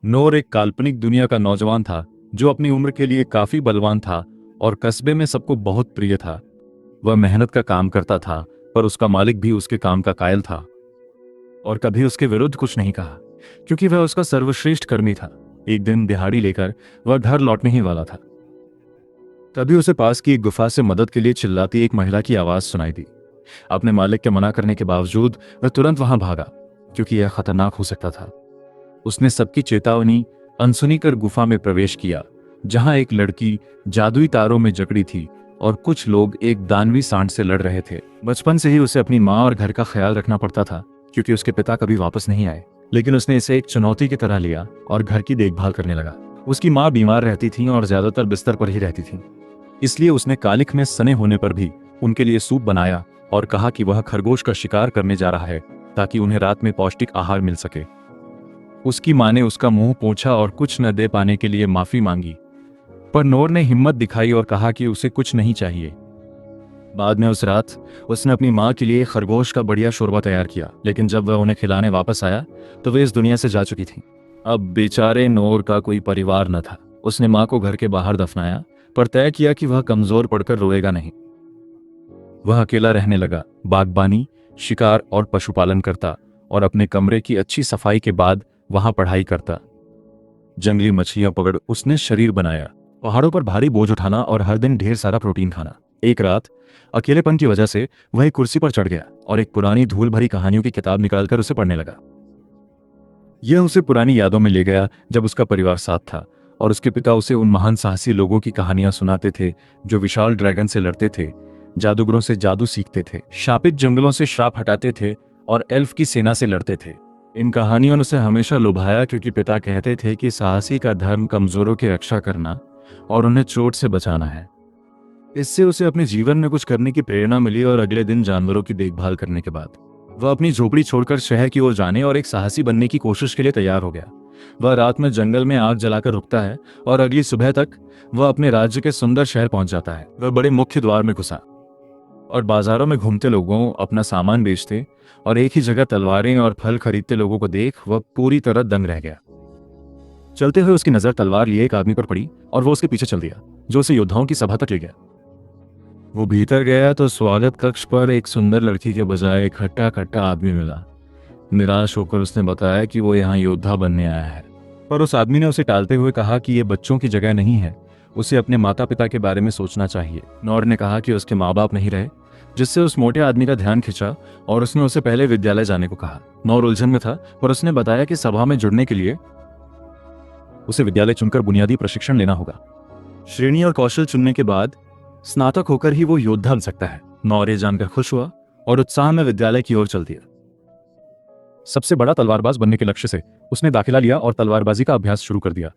नोर एक काल्पनिक दुनिया का नौजवान था जो अपनी उम्र के लिए काफी बलवान था और कस्बे में सबको बहुत प्रिय था। वह मेहनत का काम करता था, पर उसका मालिक भी उसके काम का कायल था और कभी उसके विरुद्ध कुछ नहीं कहा, क्योंकि वह उसका सर्वश्रेष्ठ कर्मी था। एक दिन दिहाड़ी लेकर वह घर लौटने ही वाला था, तभी उसे पास की एक गुफा से मदद के लिए चिल्लाती एक महिला की आवाज सुनाई दी। अपने मालिक के मना करने के बावजूद वह तुरंत वहां भागा, क्योंकि यह खतरनाक हो सकता था। उसने सबकी चेतावनी अनसुनी कर गुफा में प्रवेश किया, जहां एक लड़की जादुई तारों में जकड़ी थी और कुछ लोग एक दानवी सांड से लड़ रहे थे। बचपन से ही उसे अपनी माँ और घर का ख्याल रखना पड़ता था, क्योंकि उसके पिता कभी वापस नहीं आए। लेकिन उसने इसे एक चुनौती की तरह लिया और घर की देखभाल करने लगा। उसकी माँ बीमार रहती थी और ज्यादातर बिस्तर पर ही रहती थी, इसलिए उसने कालिख में सने होने पर भी उनके लिए सूप बनाया और कहा कि वह खरगोश का शिकार करने जा रहा है, ताकि उन्हें रात में पौष्टिक आहार मिल सके। उसकी माँ ने उसका मुंह पोंछा और कुछ न दे पाने के लिए माफी मांगी, पर नोर ने हिम्मत दिखाई और कहा कि उसे कुछ नहीं चाहिए। बाद में उस रात उसने अपनी माँ के लिए खरगोश का बढ़िया शोरबा तैयार किया, लेकिन जब वह उन्हें खिलाने वापस आया तो वे इस दुनिया से जा चुकी थी। अब बेचारे नोर का कोई परिवार न था। उसने माँ को घर के बाहर दफनाया, पर तय किया कि वह कमजोर पड़कर रोएगा नहीं। वह अकेला रहने लगा, बागबानी, शिकार और पशुपालन करता और अपने कमरे की अच्छी सफाई के बाद वहां पढ़ाई करता। जंगली मछलियां पकड़ उसने शरीर बनाया, पहाड़ों पर भारी बोझ उठाना और हर दिन ढेर सारा प्रोटीन खाना। एक रात अकेलेपन की वजह से वह एक कुर्सी पर चढ़ गया और एक पुरानी धूल भरी कहानियों की किताब निकालकर उसे पढ़ने लगा। यह उसे पुरानी यादों में ले गया, जब उसका परिवार साथ था और उसके पिता उसे उन महान साहसी लोगों की कहानियां सुनाते थे जो विशाल ड्रैगन से लड़ते थे, जादूगरों से जादू सीखते थे, शापित जंगलों से श्राप हटाते थे और एल्फ की सेना से लड़ते थे। इन कहानियों ने उसे हमेशा लुभाया, क्योंकि पिता कहते थे कि साहसी का धर्म कमजोरों की रक्षा करना और उन्हें चोट से बचाना है। इससे उसे अपने जीवन में कुछ करने की प्रेरणा मिली और अगले दिन जानवरों की देखभाल करने के बाद वह अपनी झोपड़ी छोड़कर शहर की ओर जाने और एक साहसी बनने की कोशिश के लिए तैयार हो गया। वह रात में जंगल में आग जलाकर रुकता है और अगली सुबह तक वह अपने राज्य के सुंदर शहर पहुंच जाता है। वह बड़े मुख्य द्वार में घुसा और बाजारों में घूमते लोगों अपना सामान बेचते और एक ही जगह तलवारें और फल खरीदते लोगों को देख वह पूरी तरह दंग रह गया। चलते हुए उसकी नजर तलवार लिए एक आदमी पर पड़ी और वो उसके पीछे चल दिया, जो उसे योद्धाओं की सभा तक ले गया। वो भीतर गया तो स्वागत कक्ष पर एक सुंदर लड़की के बजाय एक खट्टा खट्टा आदमी मिला। निराश होकर उसने बताया कि वो यहाँ योद्धा बनने आया है, पर उस आदमी ने उसे टालते हुए कहा कि ये बच्चों की जगह नहीं है, उसे अपने माता पिता के बारे में सोचना चाहिए। नौर ने कहा कि उसके माँ बाप नहीं रहे, जिससे उस मोटे आदमी का ध्यान खिंचा और उसने उसे पहले विद्यालय जाने को कहा। नौर उलझन में था, पर उसने बताया कि सभा में जुड़ने के लिए उसे विद्यालय चुनकर बुनियादी प्रशिक्षण लेना होगा। श्रेणी और कौशल चुनने के बाद स्नातक होकर ही वो योद्धा बन सकता है। नौर ये जानकर खुश हुआ और उत्साह में विद्यालय की ओर चल दिया। सबसे बड़ा तलवारबाज बनने के लक्ष्य से उसने दाखिला लिया और तलवारबाजी का अभ्यास शुरू कर दिया।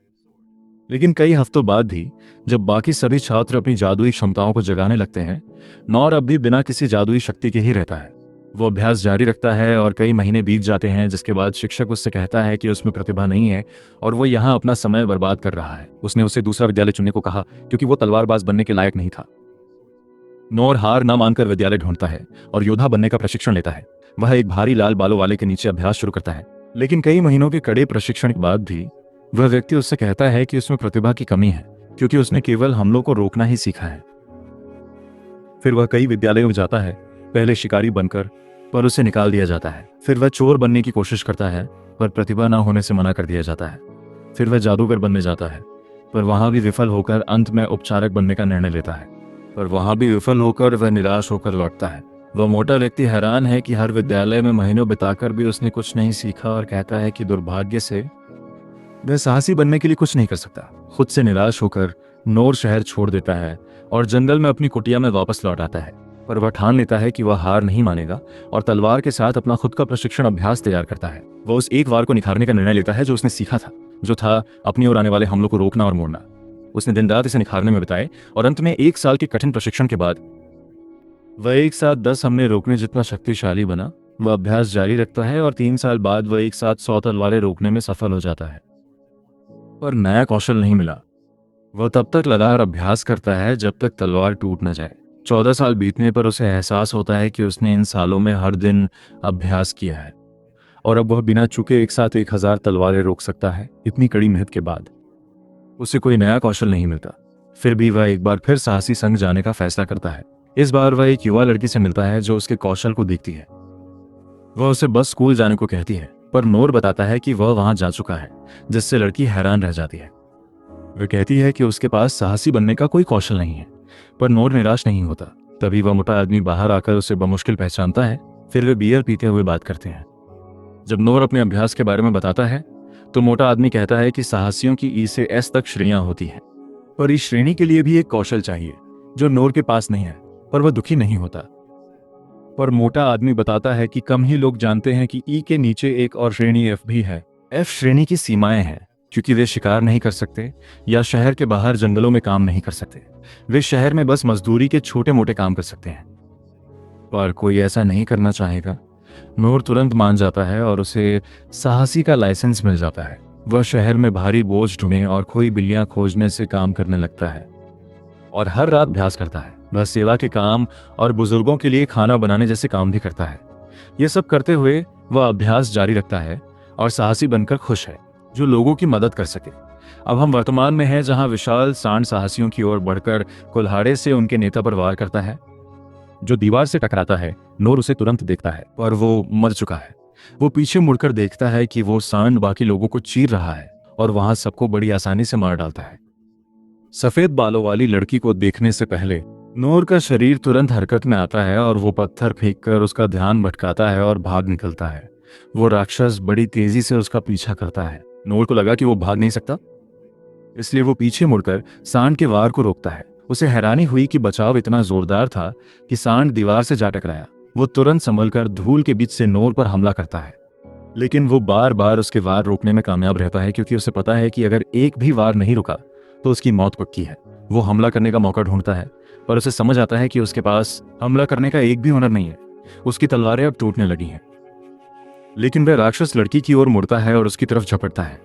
लेकिन कई हफ्तों बाद भी जब बाकी सभी छात्र अपनी जादुई क्षमताओं को जगाने लगते हैं, नौर अब भी बिना किसी जादुई शक्ति के ही रहता है। वो अभ्यास जारी रखता है और कई महीने बीत जाते हैं, जिसके बाद शिक्षक उससे कहता है कि उसमें प्रतिभा नहीं है और वो यहाँ अपना समय बर्बाद कर रहा है। उसने उसे दूसरा विद्यालय चुनने को कहा, क्योंकि वो तलवारबाज बनने के लायक नहीं था। नौर हार न मानकर विद्यालय ढूंढता है और योद्धा बनने का प्रशिक्षण लेता है। वह एक भारी लाल बालों वाले के नीचे अभ्यास शुरू करता है, लेकिन कई महीनों के कड़े प्रशिक्षण के बाद भी वह व्यक्ति उससे कहता है कि उसमें प्रतिभा की कमी है, क्योंकि उसने केवल हमलों को रोकना ही सीखा है। फिर वह कई विद्यालयों में जाता है, पहले शिकारी बनकर, पर उसे निकाल दिया जाता है। फिर वह चोर बनने की कोशिश करता है, पर प्रतिभा न होने से मना कर दिया जाता है। फिर वह जादूगर बनने जाता है, पर वहां भी विफल होकर अंत में उपचारक बनने का निर्णय लेता है, पर वहां भी विफल होकर वह निराश होकर लौटता है। वह मोटा व्यक्ति हैरान है कि हर विद्यालय में महीनों बिताकर भी उसने कुछ नहीं सीखा और कहता है कि दुर्भाग्य से वह साहसी बनने के लिए कुछ नहीं कर सकता। खुद से निराश होकर नौर शहर छोड़ देता है और जंगल में अपनी कुटिया में वापस लौट आता है, पर वह ठान लेता है कि वह हार नहीं मानेगा और तलवार के साथ अपना खुद का प्रशिक्षण अभ्यास तैयार करता है। वह उस एक वार को निखारने का निर्णय लेता है जो उसने सीखा था, जो था अपनी ओर आने वाले हमलों को रोकना और मोड़ना। उसने दिन रात इसे निखारने में बिताए और अंत में 1 साल के कठिन प्रशिक्षण के बाद वह एक साथ 10 हमले रोकने जितना शक्तिशाली बना। वह अभ्यास जारी रखता है और 3 साल बाद वह एक साथ 100 तलवारें रोकने में सफल हो जाता है, पर नया कौशल नहीं मिला। वह तब तक लगातार अभ्यास करता है जब तक तलवार टूट न जाए। 14 साल बीतने पर उसे एहसास होता है कि उसने इन सालों में हर दिन अभ्यास किया है और अब वह बिना चूके एक साथ 1000 तलवारें रोक सकता है। इतनी कड़ी मेहनत के बाद उसे कोई नया कौशल नहीं मिलता। फिर भी वह एक बार फिर साहसी संग जाने का फैसला करता है। इस बार वह एक युवा लड़की से मिलता है जो उसके कौशल को देखती है। वह उसे बस स्कूल जाने को कहती है, पर नोर बताता है कि वह वहां जा चुका है, जिससे लड़की हैरान रह जाती है। वह कहती है कि उसके पास साहसी बनने का कोई कौशल नहीं है, पर नोर निराश नहीं होता। तभी वह मोटा आदमी बाहर आकर उसे बमुश्किल पहचानता है। फिर वे बियर पीते हुए बात करते हैं। जब नोर अपने अभ्यास के बारे में बताता है तो मोटा आदमी कहता है कि साहसियों की ई से एस तक श्रेणियां होती हैं, पर इस श्रेणी के लिए भी एक कौशल चाहिए जो नोर के पास नहीं है। पर वह दुखी नहीं होता। पर मोटा आदमी बताता है कि कम ही लोग जानते हैं कि ई के नीचे एक और श्रेणी एफ भी है। एफ श्रेणी की सीमाएं हैं, क्योंकि वे शिकार नहीं कर सकते या शहर के बाहर जंगलों में काम नहीं कर सकते। वे शहर में बस मजदूरी के छोटे मोटे काम कर सकते हैं। पर कोई ऐसा नहीं करना चाहेगा। नूर तुरंत मान जाता है और उसे साहसी का लाइसेंस मिल जाता है। वह शहर में भारी बोझ ढूंढने और खोई बिल्लियां खोजने से काम करने लगता है और हर रात अभ्यास करता है। वह सेवा के काम और बुजुर्गों के लिए खाना बनाने जैसे काम भी करता है। ये सब करते हुए वह अभ्यास जारी रखता है और साहसी बनकर खुश है, जो लोगों की मदद कर सके। अब हम वर्तमान में हैं, जहां विशाल सांड साहसियों की ओर बढ़कर कुल्हाड़े से उनके नेता पर वार करता है, जो दीवार से टकराता है। नोर उसे तुरंत देखता है, पर वो मर चुका है। वो पीछे मुड़कर देखता है कि वो सांड बाकी लोगों को चीर रहा है और वहां सबको बड़ी आसानी से मार डालता है। सफेद बालों वाली लड़की को देखने से पहले नोर का शरीर तुरंत हरकत में आता है और वो पत्थर फेंककर उसका ध्यान भटकाता है और भाग निकलता है। वो राक्षस बड़ी तेजी से उसका पीछा करता है। नोर को लगा कि वो भाग नहीं सकता, इसलिए वो पीछे मुड़कर सांड के वार को रोकता है। उसे हैरानी हुई कि बचाव इतना जोरदार था कि सांड दीवार से जा टकराया। वो तुरंत संभलकर धूल के बीच से नोर पर हमला करता है, लेकिन वो बार बार उसके वार रोकने में कामयाब रहता है, क्योंकि उसे पता है कि अगर एक भी वार नहीं रुका तो उसकी मौत पक्की है। वो हमला करने का मौका ढूंढता है, पर उसे समझ आता है कि उसके पास हमला करने का एक भी हुनर नहीं है। उसकी तलवारें अब टूटने लगी हैं। लेकिन वह राक्षस लड़की की ओर मुड़ता है और उसकी तरफ झपटता है।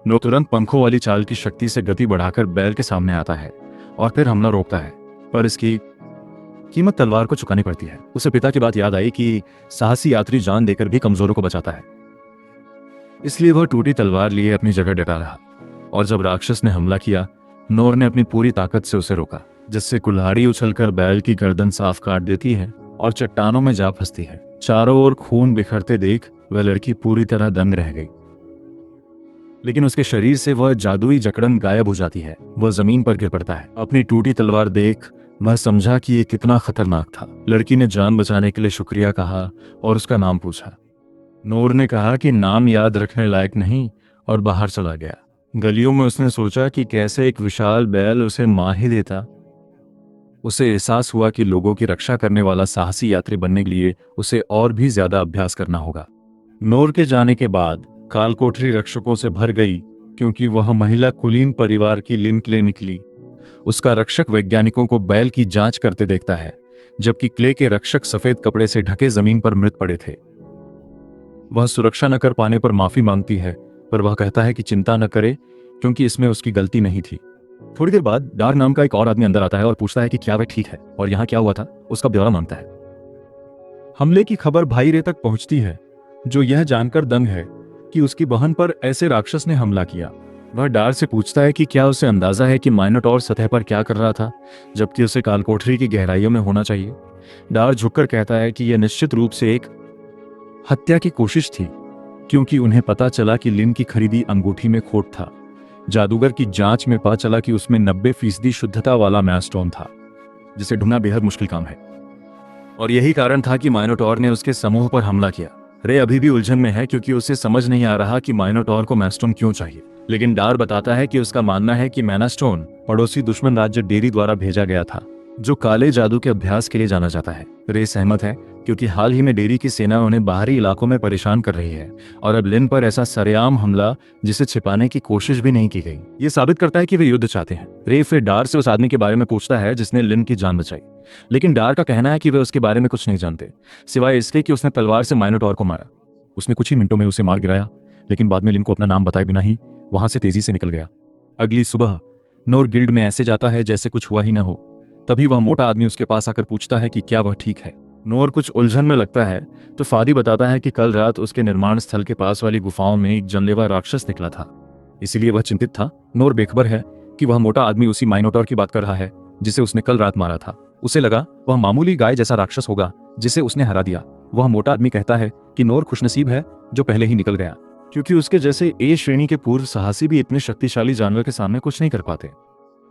नोर तुरंत पंखों वाली चाल की शक्ति से गति बढ़ाकर बैल के सामने आता है और फिर हमला रोकता है, पर इसकी कीमत तलवार को चुकानी पड़ती है। उसे पिता की बात याद आई कि साहसी यात्री जान देकर भी कमजोरों को बचाता है, इसलिए वह टूटी तलवार लिए अपनी जगह डटा रहा। और जब राक्षस ने हमला किया, नोर ने अपनी पूरी ताकत से उसे रोका, जिससे कुल्हाड़ी उछलकर बैल की गर्दन साफ काट देती है और चट्टानों में जा फंसती है। चारों ओर खून बिखरते देख वह लड़की पूरी तरह दंग रह गई, लेकिन उसके शरीर से वह जादुई जकड़न गायब हो जाती है। वह जमीन पर गिर पड़ता है। अपनी टूटी तलवार देख वह समझा कि ये कितना खतरनाक था। लड़की ने जान बचाने के लिए शुक्रिया कहा और उसका नाम पूछा। नोर ने कहा कि नाम याद रखने लायक नहीं और बाहर चला गया। गलियों में उसने सोचा कि कैसे एक विशाल बैल उसे मार ही देता। उसे एहसास हुआ कि लोगों की रक्षा करने वाला साहसी यात्री बनने के लिए उसे और भी ज्यादा अभ्यास करना होगा। नोर के जाने के बाद कालकोठरी रक्षकों से भर गई, क्योंकि वह महिला कुलीन परिवार की लिन के लिए निकली। उसका रक्षक वैज्ञानिकों को बैल की जांच करते देखता है, जबकि क्ले के रक्षक सफेद कपड़े से ढके जमीन पर मृत पड़े थे। वह सुरक्षा न कर पाने पर माफी मांगती है, पर वह कहता है कि चिंता न करे, क्योंकि इसमें उसकी गलती नहीं थी। थोड़ी देर बाद डार नाम का एक और आदमी अंदर आता है और पूछता है कि क्या वह ठीक है और यहाँ क्या हुआ था। उसका ब्यौरा मांगता है। हमले की खबर भाई रे तक पहुंचती है, जो यह जानकर दंग है कि उसकी बहन पर ऐसे राक्षस ने हमला किया। वह डार से पूछता है कि क्या उसे अंदाजा है कि माइनोटॉर सतह पर क्या कर रहा था, जबकि उसे कालकोठरी की गहराइयों में होना चाहिए। डार झुककर कहता है कि यह निश्चित रूप से एक हत्या की कोशिश थी, क्योंकि उन्हें पता चला कि लिन की खरीदी अंगूठी में खोट था। जादूगर की जांच में पता चला कि उसमें 90% शुद्धता वाला मैस्टोन था, जिसे ढूंढना बेहद मुश्किल काम है। और यही कारण था कि माइनोटॉर ने उसके समूह पर हमला किया। रे अभी भी उलझन में है, क्योंकि उसे समझ नहीं आ रहा कि माइनोटॉर को मैस्टोन क्यों चाहिए। लेकिन डार बताता है कि उसका मानना है कि मैनास्टोन पड़ोसी दुश्मन राज्य डेरी द्वारा भेजा गया था, जो काले जादू के अभ्यास के लिए जाना जाता है। रे सहमत है, क्योंकि हाल ही में डेरी की सेना उन्हें बाहरी इलाकों में परेशान कर रही है, और अब लिन पर ऐसा सरेआम हमला जिसे छिपाने की कोशिश भी नहीं की गई, ये साबित करता है कि वे युद्ध चाहते हैं। रे फिर डार से उस आदमी के बारे में पूछता है जिसने लिन की जान बचाई, लेकिन डार का कहना है कि वे उसके बारे में कुछ नहीं जानते, सिवाय इसके कि उसने तलवार से माइनोटॉर को मारा। उसने कुछ ही मिनटों में उसे मार गिराया, लेकिन बाद में लिन को अपना नाम बताए बिना ही वहां से तेजी से निकल गया। अगली सुबह नोर गिल्ड में ऐसे जाता है जैसे कुछ हुआ ही ना हो। तभी वह मोटा आदमी उसके पास आकर पूछता है कि क्या वह ठीक है। नोर कुछ उलझन में लगता है तो फादी बताता है कि कल रात उसके निर्माण स्थल के पास वाली गुफाओं में एक जानलेवा राक्षस निकला था, इसीलिए वह चिंतित था। नोर बेखबर है कि वह मोटा आदमी उसी माइनोटॉर की बात कर रहा है जिसे उसने कल रात मारा था। उसे लगा वह मामूली गाय जैसा राक्षस होगा जिसे उसने हरा दिया। वह मोटा आदमी कहता है कि नोर खुशनसीब है जो पहले ही निकल गया, क्योंकि उसके जैसे ए श्रेणी के पूर्व साहसी भी इतने शक्तिशाली जानवर के सामने कुछ नहीं कर पाते।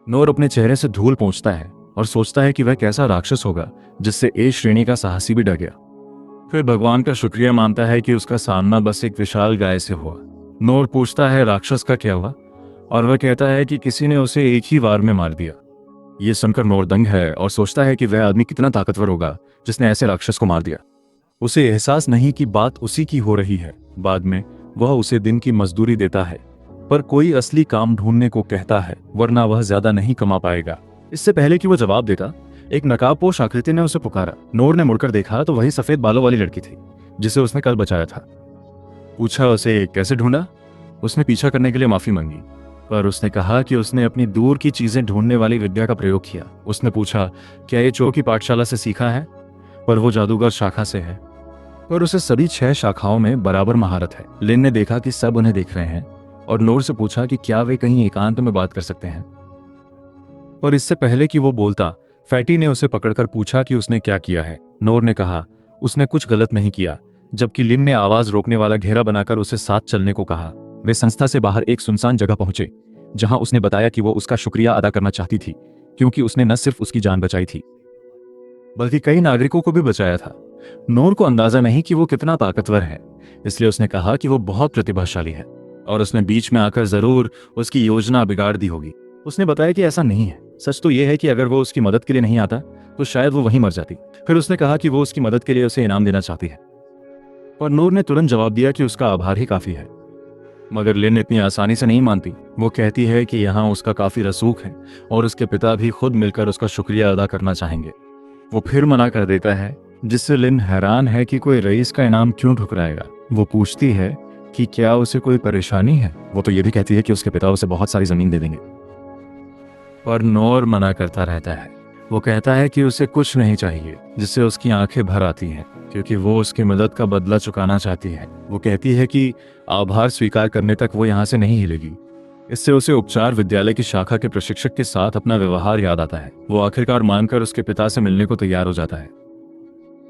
नोर अपने चेहरे से धूल पोंछता है और सोचता है कि वह कैसा राक्षस होगा जिससे ए श्रेणी का साहसी भी डर गया। फिर भगवान का शुक्रिया मानता है कि उसका सामना बस एक विशाल गाय से हुआ। नोर पूछता है राक्षस का क्या हुआ, और वह कहता है कि किसी ने उसे एक ही वार में मार दिया। ये सुनकर नोर दंग है और सोचता है कि वह आदमी कितना ताकतवर होगा जिसने ऐसे राक्षस को मार दिया। उसे एहसास नहीं कि बात उसी की हो रही है। बाद में वह उसे दिन की मजदूरी देता है, पर कोई असली काम ढूंढने को कहता है वरना वह ज्यादा नहीं कमा पाएगा। इससे पहले कि वह जवाब देता, एक नकाबपोश आकृति ने उसे पुकारा। नोर ने मुड़कर देखा तो वही सफेद बालों वाली लड़की थी जिसे उसने कल बचाया था। पूछा उसे कैसे ढूंढा। उसने पीछा करने के लिए माफी मांगी, पर उसने कहा कि उसने अपनी दूर की चीजें ढूंढने वाली विद्या का प्रयोग किया। उसने पूछा क्या ये चो की पाठशाला से सीखा है, पर वो जादूगर शाखा से है, पर उसे सभी 6 शाखाओं में बराबर महारत है। लिन ने देखा कि सब उन्हें देख रहे हैं और नोर से पूछा कि क्या वे कहीं एकांत में बात कर सकते हैं। और इससे पहले कि वो बोलता, फैटी ने उसे पकड़कर पूछा कि उसने क्या किया है। नोर ने कहा उसने कुछ गलत नहीं किया, जबकि लिन ने आवाज रोकने वाला घेरा बनाकर उसे साथ चलने को कहा। वे संस्था से बाहर एक सुनसान जगह पहुंचे जहां उसने बताया कि वो उसका शुक्रिया अदा करना चाहती थी, क्योंकि उसने न सिर्फ उसकी जान बचाई थी बल्कि कई नागरिकों को भी बचाया था। नोर को अंदाजा नहीं कि वो कितना ताकतवर है, इसलिए उसने कहा कि वो बहुत प्रतिभाशाली है और उसने बीच में आकर जरूर उसकी योजना बिगाड़ दी होगी। उसने बताया कि ऐसा नहीं है। सच तो यह है कि अगर वो उसकी मदद के लिए नहीं आता तो शायद वो वहीं मर जाती। फिर उसने कहा कि वो उसकी मदद के लिए उसे इनाम देना चाहती है, पर नूर ने तुरंत जवाब दिया कि उसका आभार ही काफी है। मगर लिन इतनी आसानी से नहीं मानती। वो कहती है कि यहाँ उसका काफी रसूख है और उसके पिता भी खुद मिलकर उसका शुक्रिया अदा करना चाहेंगे। वो फिर मना कर देता है, जिससे लिन हैरान है कि कोई रईस का इनाम क्यों ठुकराएगा। वो पूछती है कि क्या उसे कोई परेशानी है। वो तो ये भी कहती है कि उसके पिता उसे बहुत सारी जमीन दे देंगे, पर नोर मना करता रहता है। वो कहता है कि उसे कुछ नहीं चाहिए, जिससे उसकी आंखें भर आती हैं, क्योंकि वो उसकी मदद का बदला चुकाना चाहती है। वो कहती है कि आभार स्वीकार करने तक वो यहाँ से नहीं हिलेगी। इससे उसे उपचार विद्यालय की शाखा के प्रशिक्षक के साथ अपना व्यवहार याद आता है। वो आखिरकार मानकर उसके पिता से मिलने को तैयार हो जाता है,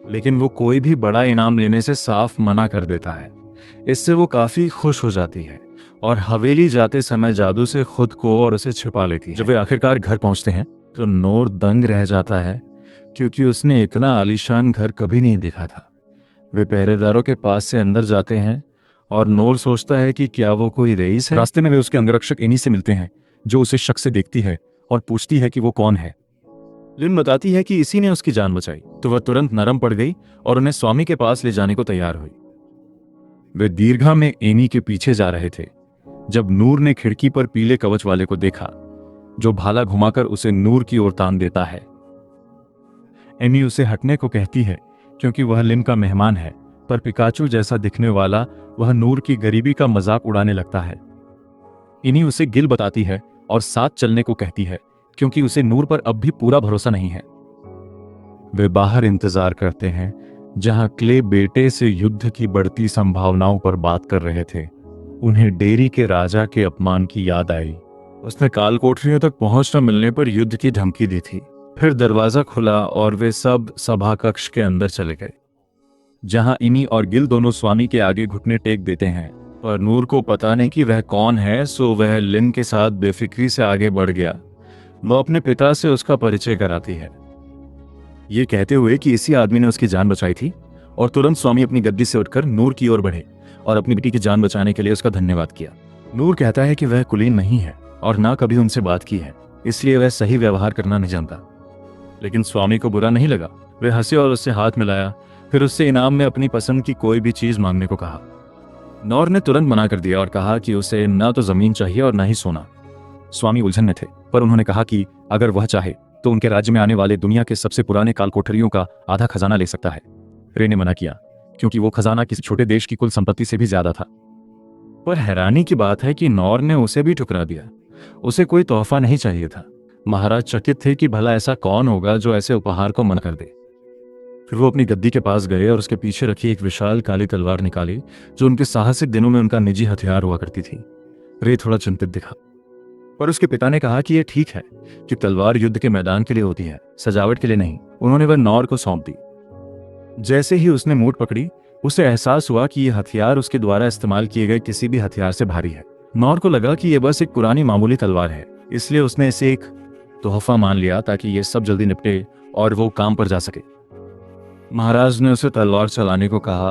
लेकिन वो कोई भी बड़ा इनाम लेने से साफ मना कर देता है। इससे वो काफी खुश हो जाती है और हवेली जाते समय जादू से खुद को और उसे छिपा लेती है। जब वे आखिरकार घर पहुंचते हैं तो नोर दंग रह जाता है, क्योंकि उसने इतना आलीशान घर कभी नहीं देखा था। वे पहरेदारों के पास से अंदर जाते हैं और नोर सोचता है कि क्या वो कोई रईस है। रास्ते में वे उसके अंगरक्षक इन्हीं से मिलते हैं, जो उसे शक से देखती है और पूछती है कि वो कौन है। लिन बताती है कि इसी ने उसकी जान बचाई, तो वह तुरंत नरम पड़ गई और उन्हें स्वामी के पास ले जाने को तैयार हुई। वे दीर्घा में एनी के पीछे जा रहे थे जब नूर ने खिड़की पर पीले कवच वाले को देखा, जो भाला घुमाकर उसे नूर की ओर तान देता है। एनी उसे हटने को कहती है क्योंकि वह लिन का मेहमान है, पर पिकाचू जैसा दिखने वाला वह नूर की गरीबी का मजाक उड़ाने लगता है। इनी उसे गिल बताती है और साथ चलने को कहती है, क्योंकि उसे नूर पर अब भी पूरा भरोसा नहीं है। वे बाहर इंतजार करते हैं, जहां क्ले बेटे से युद्ध की बढ़ती संभावनाओं पर बात कर रहे थे। उन्हें डेरी के राजा के अपमान की याद आई। उसने काल कोठरियों तक पहुंच न मिलने पर युद्ध की धमकी दी थी। फिर दरवाजा खुला और वे सब सभा कक्ष के अंदर चले गए, जहां इनी और गिल दोनों स्वामी के आगे घुटने टेक देते हैं। पर नूर को पता नहीं कि वह कौन है, सो वह लिन के साथ बेफिक्री से आगे बढ़ गया। वह अपने पिता से उसका परिचय कराती है, ये कहते हुए कि इसी आदमी ने उसकी जान बचाई थी, और तुरंत स्वामी अपनी गद्दी से उठकर नूर की ओर बढ़े और अपनी बेटी की जान बचाने के लिए उसका धन्यवाद किया। नूर कहता है कि वह कुलीन नहीं है और ना कभी उनसे बात की है, इसलिए वह सही व्यवहार करना नहीं जानता। लेकिन स्वामी को बुरा नहीं लगा। वे हंसे और उससे हाथ मिलाया, फिर उससे इनाम में अपनी पसंद की कोई भी चीज मांगने को कहा। नौर ने तुरंत मना कर दिया और कहा कि उसे ना तो जमीन चाहिए और ना ही सोना। स्वामी उलझन में थे, पर उन्होंने कहा कि अगर वह चाहे तो उनके राज्य में आने वाले दुनिया के सबसे पुराने काल कोठरियों का आधा खजाना ले सकता है। रे ने मना किया, क्योंकि वो खजाना किसी छोटे देश की कुल संपत्ति से भी ज्यादा था। पर हैरानी की बात है कि नौर ने उसे भी ठुकरा दिया। उसे कोई तोहफा नहीं चाहिए था। महाराज चकित थे कि भला ऐसा कौन होगा जो ऐसे उपहार को मना कर दे। फिर वो अपनी गद्दी के पास गए और उसके पीछे रखी एक विशाल काली तलवार निकाली, जो उनके साहसिक दिनों में उनका निजी हथियार हुआ करती थी। रे थोड़ा चिंतित दिखा, पर उसके पिता ने कहा कि यह ठीक है कि तलवार युद्ध के मैदान के लिए होती है, सजावट के लिए नहीं। उन्होंने वह नॉर को सौंप दी। जैसे ही उसने मूठ पकड़ी, उसे एहसास हुआ कि यह हथियार उसके द्वारा इस्तेमाल किए गए किसी भी हथियार से भारी है। नॉर को लगा कि यह बस एक पुरानी मामूली तलवार है, इसलिए उसने इसे एक तोहफा मान लिया ताकि यह सब जल्दी निपटे और वो काम पर जा सके। महाराज ने उसे तलवार चलाने को कहा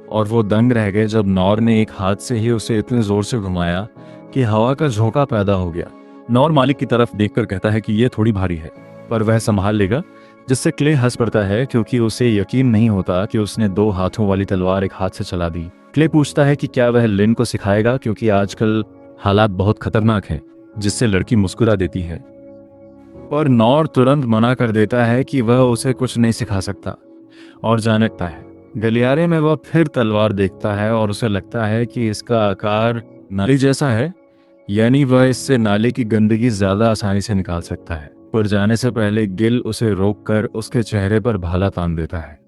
और वो दंग रह गए जब नॉर ने एक हाथ से ही उसे इतने जोर से घुमाया कि हवा का झोंका पैदा हो गया। नॉर मालिक की तरफ देखकर कहता है कि यह थोड़ी भारी है, पर वह संभाल लेगा, जिससे क्ले हंस पड़ता है क्योंकि उसे यकीन नहीं होता कि उसने 2 हाथों वाली तलवार एक हाथ से चला दी। क्ले पूछता है कि क्या वह लिन को सिखाएगा, क्योंकि आजकल हालात बहुत खतरनाक हैं, जिससे लड़की मुस्कुरा देती है। पर नॉर तुरंत मना कर देता है कि वह उसे कुछ नहीं सिखा सकता और जाने लगता है। गलियारे में वह फिर तलवार देखता है और उसे लगता है कि इसका आकार नाली जैसा है, यानी वह इससे नाले की गंदगी ज्यादा आसानी से निकाल सकता है। पर जाने से पहले गिल उसे रोककर उसके चेहरे पर भाला तान देता है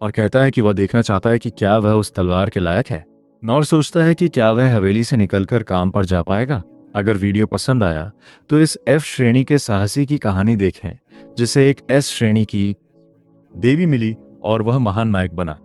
और कहता है कि वह देखना चाहता है कि क्या वह उस तलवार के लायक है। नॉर सोचता है कि क्या वह हवेली से निकलकर काम पर जा पाएगा। अगर वीडियो पसंद आया तो इस F श्रेणी के साहसी की कहानी देखें, जिसे एक S श्रेणी की देवी मिली और वह महान नायक बना।